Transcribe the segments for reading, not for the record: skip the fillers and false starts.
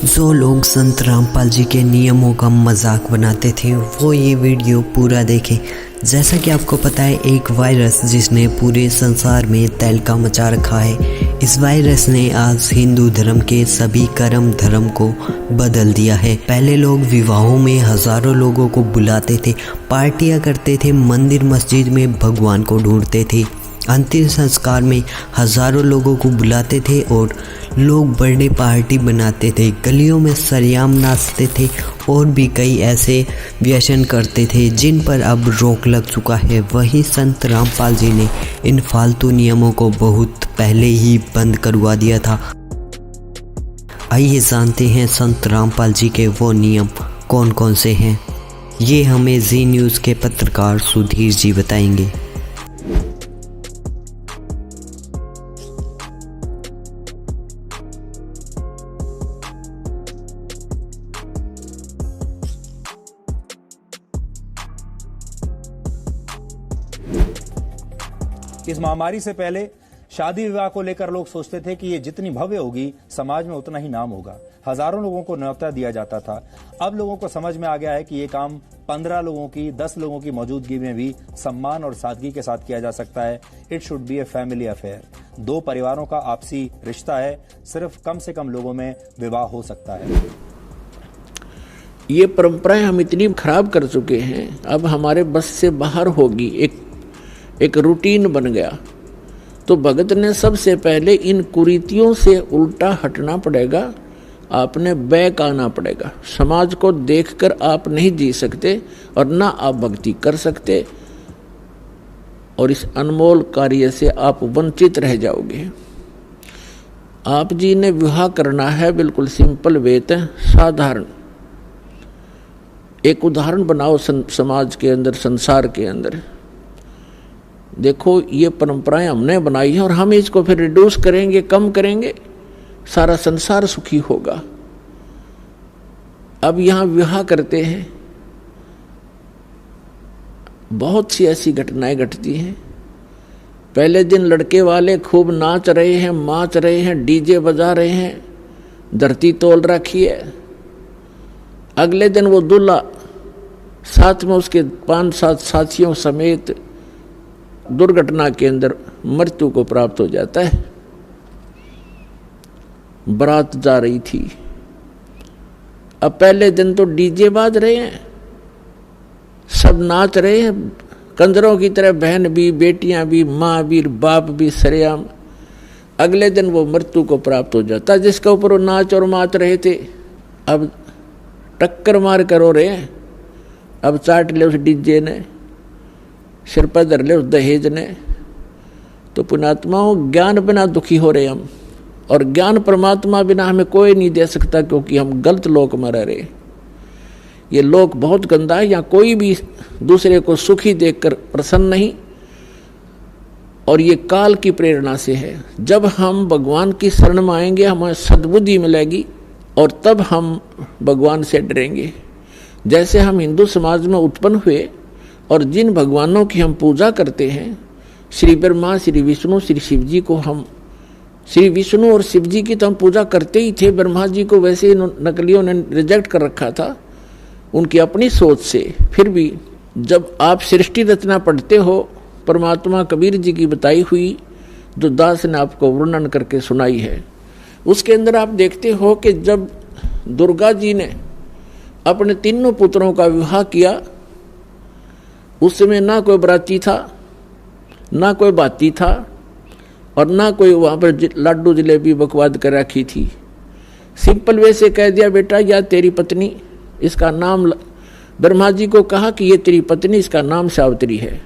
जो लोग संत रामपाल जी के नियमों का मजाक बनाते थे वो ये वीडियो पूरा देखें। जैसा कि आपको पता है, एक वायरस जिसने पूरे संसार में तहलका मचा रखा है, इस वायरस ने आज हिंदू धर्म के सभी कर्म धर्म को बदल दिया है। पहले लोग विवाहों में हजारों लोगों को बुलाते थे, पार्टियां करते थे, मंदिर मस्जिद में भगवान को ढूंढते थे, अंतिम संस्कार में हजारों लोगों को बुलाते थे और लोग बर्थडे पार्टी बनाते थे, गलियों में सरेआम नाचते थे और भी कई ऐसे व्यसन करते थे जिन पर अब रोक लग चुका है। वही संत रामपाल जी ने इन फालतू नियमों को बहुत पहले ही बंद करवा दिया था। आइए जानते हैं संत रामपाल जी के वो नियम कौन कौन से हैं। ये हमें जी न्यूज़ के पत्रकार सुधीर जी बताएंगे। इस महामारी से पहले शादी विवाह को लेकर लोग सोचते थे कि ये जितनी भव्य होगी समाज में उतना ही नाम होगा। हजारों लोगों को न्योता दिया जाता था। अब लोगों को समझ में आ गया है कि ये काम 15 लोगों की 10 लोगों की मौजूदगी में भी सम्मान और सादगी के साथ किया जा सकता है। It should be a family affair. दो परिवारों का आपसी रिश्ता है, सिर्फ कम से कम लोगों में विवाह हो सकता है। ये परंपराएं हम इतनी खराब कर चुके हैं, अब हमारे बस से बाहर होगी, एक रूटीन बन गया। तो भगत ने सबसे पहले इन कुरीतियों से उल्टा हटना पड़ेगा, आपने बैक आना पड़ेगा। समाज को देखकर आप नहीं जी सकते और ना आप भक्ति कर सकते, और इस अनमोल कार्य से आप वंचित रह जाओगे। आप जी ने विवाह करना है, बिल्कुल सिंपल वेत है, साधारण। एक उदाहरण बनाओ समाज के अंदर, संसार के अंदर। देखो, ये परंपराएं हमने बनाई हैं और हम इसको फिर रिड्यूस करेंगे, कम करेंगे, सारा संसार सुखी होगा। अब यहां विवाह करते हैं, बहुत सी ऐसी घटनाएं घटती हैं। पहले दिन लड़के वाले खूब नाच रहे हैं, माच रहे हैं, डीजे बजा रहे हैं, धरती तोल रखी है। अगले दिन वो दूल्हा साथ में उसके 5-7 साथियों समेत दुर्घटना के अंदर मृत्यु को प्राप्त हो जाता है। बारात जा रही थी, अब पहले दिन तो डीजे बाज रहे हैं, सब नाच रहे हैं कंजरों की तरह, बहन भी, बेटियां भी, माँ भी, बाप भी, सरेआम। अगले दिन वो मृत्यु को प्राप्त हो जाता है, जिसके ऊपर वो नाच और माच रहे थे। अब टक्कर मार कर रो रहे हैं, अब चाट ले उस डीजे ने, सिर पर धर ले उस दहेज ने। तो पुण्यात्माओं, ज्ञान बिना दुखी हो रहे हम, और ज्ञान परमात्मा बिना हमें कोई नहीं दे सकता, क्योंकि हम गलत लोक में रह रहे। ये लोक बहुत गंदा है, यहाँ कोई भी दूसरे को सुखी देखकर प्रसन्न नहीं, और ये काल की प्रेरणा से है। जब हम भगवान की शरण में आएंगे, हमें सद्बुद्धि मिलेगी और तब हम भगवान से डरेंगे। जैसे हम हिंदू समाज में उत्पन्न हुए और जिन भगवानों की हम पूजा करते हैं, श्री ब्रह्मा, श्री विष्णु, श्री शिव जी को हम, श्री विष्णु और शिव जी की तो हम पूजा करते ही थे। ब्रह्मा जी को वैसे नकलियों ने रिजेक्ट कर रखा था उनकी अपनी सोच से। फिर भी जब आप सृष्टि रचना पढ़ते हो, परमात्मा कबीर जी की बताई हुई, जो दास ने आपको वर्णन करके सुनाई है, उसके अंदर आप देखते हो कि जब दुर्गा जी ने अपने तीनों पुत्रों का विवाह किया, उस समय ना कोई बराती था, ना कोई बाती था, और ना कोई वहाँ पर लाडू जलेबी बकवाद कर रखी थी। सिंपल वे से कह दिया, बेटा या तेरी पत्नी, इसका नाम, ब्रह्मा जी को कहा कि ये तेरी पत्नी, इसका नाम सावित्री है,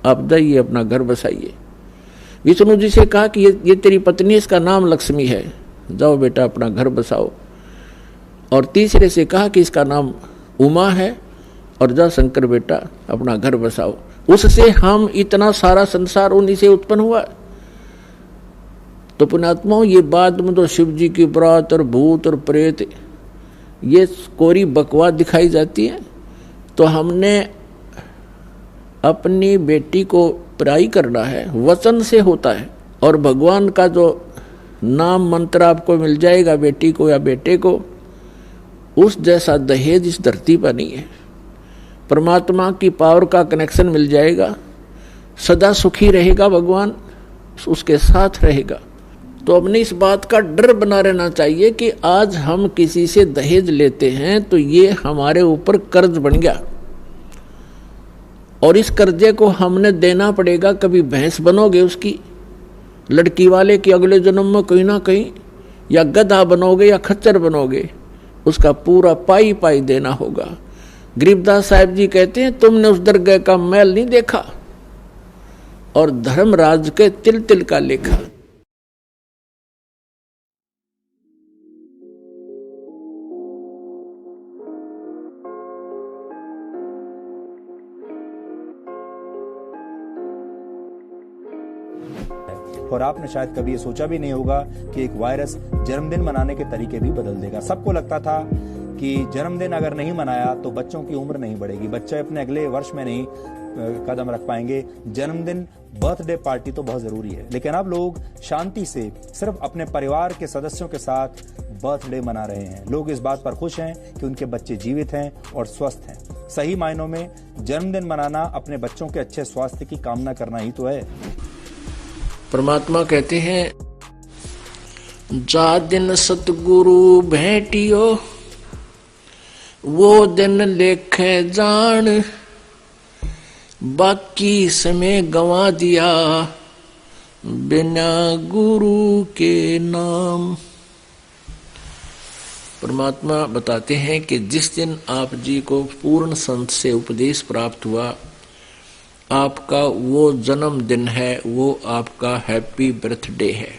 आप जाइए अपना घर बसाइए। विष्णु जी से कहा कि ये तेरी पत्नी, इसका नाम लक्ष्मी है, जाओ बेटा अपना घर बसाओ। और तीसरे से कहा कि इसका नाम उमा है, और जा शंकर बेटा अपना घर बसाओ। उससे हम इतना सारा संसार उन्हीं से उत्पन्न हुआ। तो पुण्यात्माओं, ये बाद में तो शिव जी की बरात और भूत और प्रेत, ये कोरी बकवास दिखाई जाती है। तो हमने अपनी बेटी को पराई करना है, वचन से होता है। और भगवान का जो नाम मंत्र आपको मिल जाएगा बेटी को या बेटे को, उस जैसा दहेज इस धरती पर नहीं है। परमात्मा की पावर का कनेक्शन मिल जाएगा, सदा सुखी रहेगा, भगवान उसके साथ रहेगा। तो अपने इस बात का डर बना रहना चाहिए कि आज हम किसी से दहेज लेते हैं तो ये हमारे ऊपर कर्ज बन गया और इस कर्जे को हमने देना पड़ेगा। कभी भैंस बनोगे उसकी, लड़की वाले की अगले जन्म में कहीं ना कहीं, या गधा बनोगे या खच्चर बनोगे, उसका पूरा पाई पाई देना होगा। गरीबदास साहब जी कहते हैं, तुमने उस दरगाह का मैल नहीं देखा और धर्मराज के तिल तिल का लेखा। और आपने शायद कभी ये सोचा भी नहीं होगा कि एक वायरस जन्मदिन मनाने के तरीके भी बदल देगा। सबको लगता था कि जन्मदिन अगर नहीं मनाया तो बच्चों की उम्र नहीं बढ़ेगी, बच्चे अपने अगले वर्ष में नहीं कदम रख पाएंगे। जन्मदिन, बर्थडे पार्टी तो बहुत जरूरी है, लेकिन अब लोग शांति से सिर्फ अपने परिवार के सदस्यों के साथ बर्थडे मना रहे हैं। लोग इस बात पर खुश हैं कि उनके बच्चे जीवित हैं और स्वस्थ हैं। सही मायनों में जन्मदिन मनाना अपने बच्चों के अच्छे स्वास्थ्य की कामना करना ही तो है। परमात्मा कहते हैं, जा दिन सतगुरु भेटियो वो दिन लेखे जान, बाकी समय गंवा दिया बिना गुरु के नाम। परमात्मा बताते हैं कि जिस दिन आप जी को पूर्ण संत से उपदेश प्राप्त हुआ, आपका वो जन्मदिन है, वो आपका हैप्पी बर्थडे है।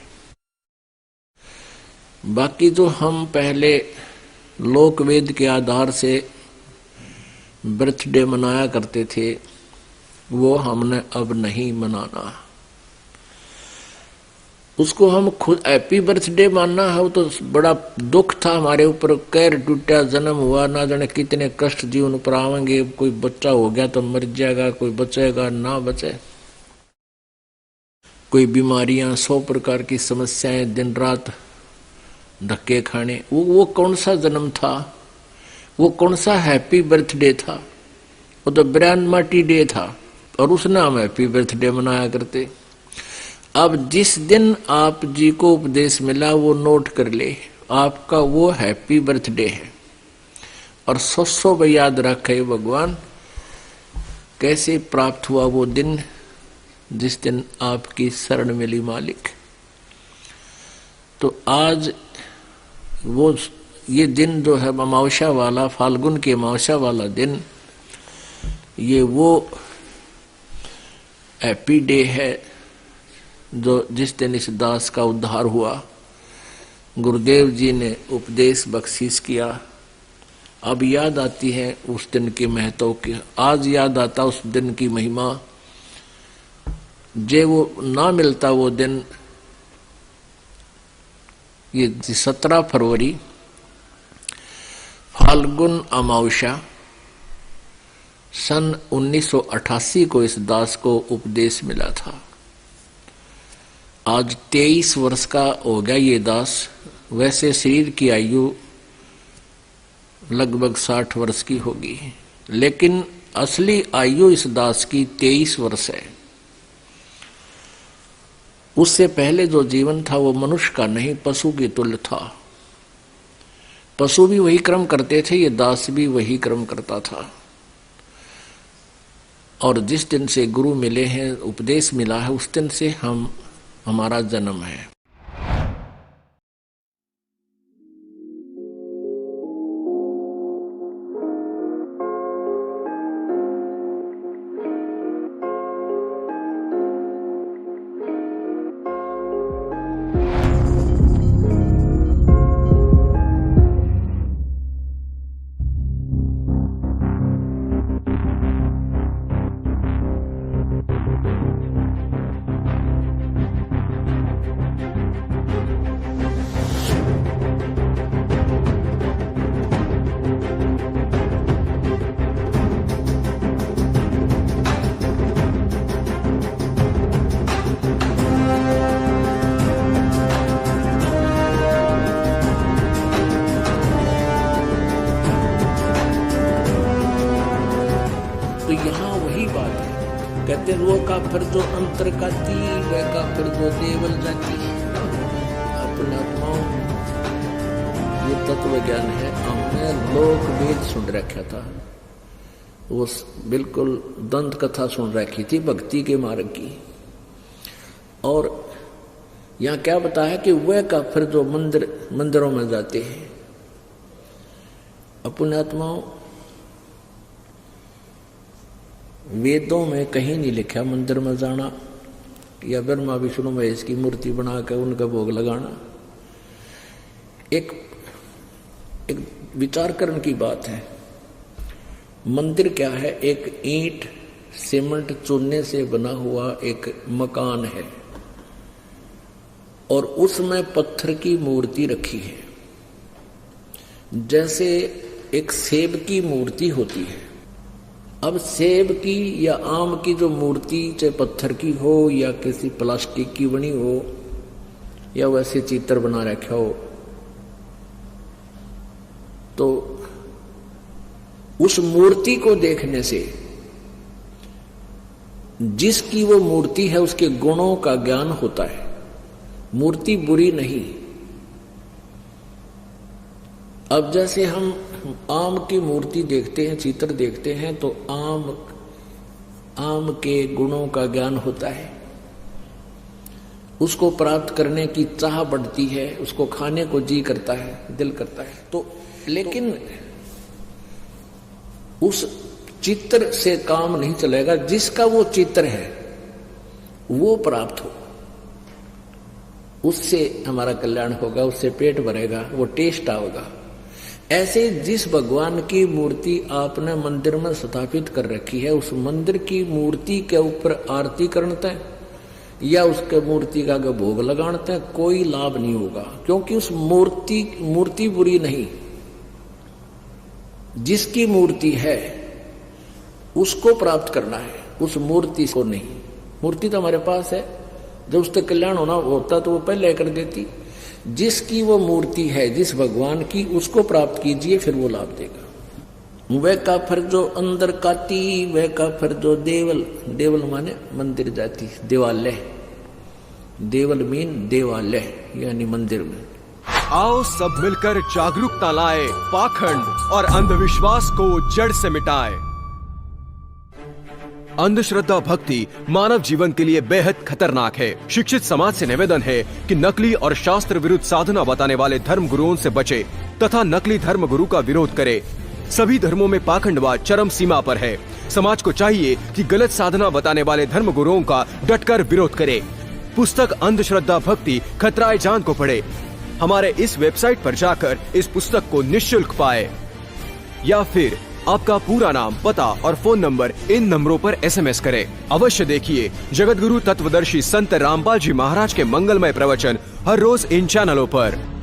बाकी जो हम पहले लोक वेद के आधार से बर्थडे मनाया करते थे, वो हमने अब नहीं मनाना। उसको हम खुद हैप्पी बर्थडे मानना है, वो तो बड़ा दुख था हमारे ऊपर, कैर टूटा, जन्म हुआ, ना जाने कितने कष्ट जीवन पर आवेंगे, कोई बच्चा हो गया तो मर जाएगा, कोई बचेगा ना बचे, कोई बीमारियां, 100 प्रकार की समस्याएं, दिन रात धक्के खाने। वो कौन सा जन्म था, वो कौन सा हैप्पी बर्थडे था? वो तो ब्रांड मार्टी डे था और उसने हम हैप्पी बर्थडे मनाया करते। अब जिस दिन आप जी को उपदेश मिला वो नोट कर ले, आपका वो हैप्पी बर्थडे है। और 100 याद रखे भगवान कैसे प्राप्त हुआ वो दिन, जिस दिन आपकी शरण मिली मालिक। तो आज वो ये दिन जो है अमावस्या वाला, फाल्गुन के अमावस्या वाला दिन, ये वो हैप्पी डे है जो जिस दिन इस दास का उद्धार हुआ। गुरुदेव जी ने उपदेश बख्शीश किया। अब याद आती है उस दिन के महत्व की, आज याद आता उस दिन की महिमा। जे वो ना मिलता वो दिन, ये 17 फरवरी फाल्गुन अमावस्या सन 1988 को इस दास को उपदेश मिला था। आज 23 वर्ष का हो गया ये दास। वैसे शरीर की आयु लगभग 60 वर्ष की होगी, लेकिन असली आयु इस दास की 23 वर्ष है। उससे पहले जो जीवन था वो मनुष्य का नहीं, पशु के तुल्य था। पशु भी वही कर्म करते थे, ये दास भी वही कर्म करता था। और जिस दिन से गुरु मिले हैं, उपदेश मिला है, उस दिन से हमारा जन्म है। का फिर जो अंतर का ती वह का फिर जो देवल जाती। अपने आत्माओं ये तत्व ज्ञान है। हमने लोक वेद सुन रखा था, वो बिल्कुल दंत कथा सुन रखी थी भक्ति के मार्ग की। और यहाँ क्या बताया कि वह का फिर जो मंदिरों में जाते हैं। अपने आत्माओं वेदों में कहीं नहीं लिखा मंदिर में जाना या ब्रह्मा विष्णु महेश की मूर्ति बनाकर उनका भोग लगाना। एक विचार करने की बात है। मंदिर क्या है? एक ईंट सीमेंट चूने से बना हुआ एक मकान है और उसमें पत्थर की मूर्ति रखी है। जैसे एक सेब की मूर्ति होती है। अब सेब की या आम की जो मूर्ति चाहे पत्थर की हो या किसी प्लास्टिक की बनी हो या वैसे चित्र बना रखा हो, तो उस मूर्ति को देखने से जिसकी वो मूर्ति है उसके गुणों का ज्ञान होता है। मूर्ति बुरी नहीं। अब जैसे हम आम की मूर्ति देखते हैं, चित्र देखते हैं, तो आम के गुणों का ज्ञान होता है। उसको प्राप्त करने की चाह बढ़ती है, उसको खाने को जी करता है, दिल करता है। तो लेकिन उस चित्र से काम नहीं चलेगा। जिसका वो चित्र है वो प्राप्त हो, उससे हमारा कल्याण होगा, उससे पेट भरेगा, वो टेस्ट आओगा। ऐसे जिस भगवान की मूर्ति आपने मंदिर में स्थापित कर रखी है, उस मंदिर की मूर्ति के ऊपर आरती करते हैं या उसके मूर्ति का भोग लगाते हैं, कोई लाभ नहीं होगा। क्योंकि उस मूर्ति बुरी नहीं। जिसकी मूर्ति है उसको प्राप्त करना है, उस मूर्ति को नहीं। मूर्ति तो हमारे पास है, जब उसका कल्याण होना होता तो वो पहले कर देती। जिसकी वो मूर्ति है, जिस भगवान की, उसको प्राप्त कीजिए, फिर वो लाभ देगा। वह का फिर जो अंदर काती वह का फिर जो देवल। देवल माने मंदिर जाती, देवालय। देवल मीन देवालय यानी मंदिर में। आओ सब मिलकर जागरूकता लाए, पाखंड और अंधविश्वास को जड़ से मिटाए। अंधश्रद्धा भक्ति मानव जीवन के लिए बेहद खतरनाक है। शिक्षित समाज से निवेदन है कि नकली और शास्त्र विरुद्ध साधना बताने वाले धर्म गुरुओं से बचे तथा नकली धर्म गुरु का विरोध करे। सभी धर्मों में पाखंडवाद चरम सीमा पर है। समाज को चाहिए कि गलत साधना बताने वाले धर्म गुरुओं का डटकर विरोध करे। पुस्तक अंधश्रद्धा भक्ति खतराए जान को पढ़े। हमारे इस वेबसाइट पर जाकर इस पुस्तक को निःशुल्क पाए या फिर आपका पूरा नाम, पता और फोन नंबर इन नंबरों पर SMS करें। अवश्य देखिए जगतगुरु तत्वदर्शी संत रामपाल जी महाराज के मंगलमय प्रवचन हर रोज इन चैनलों पर।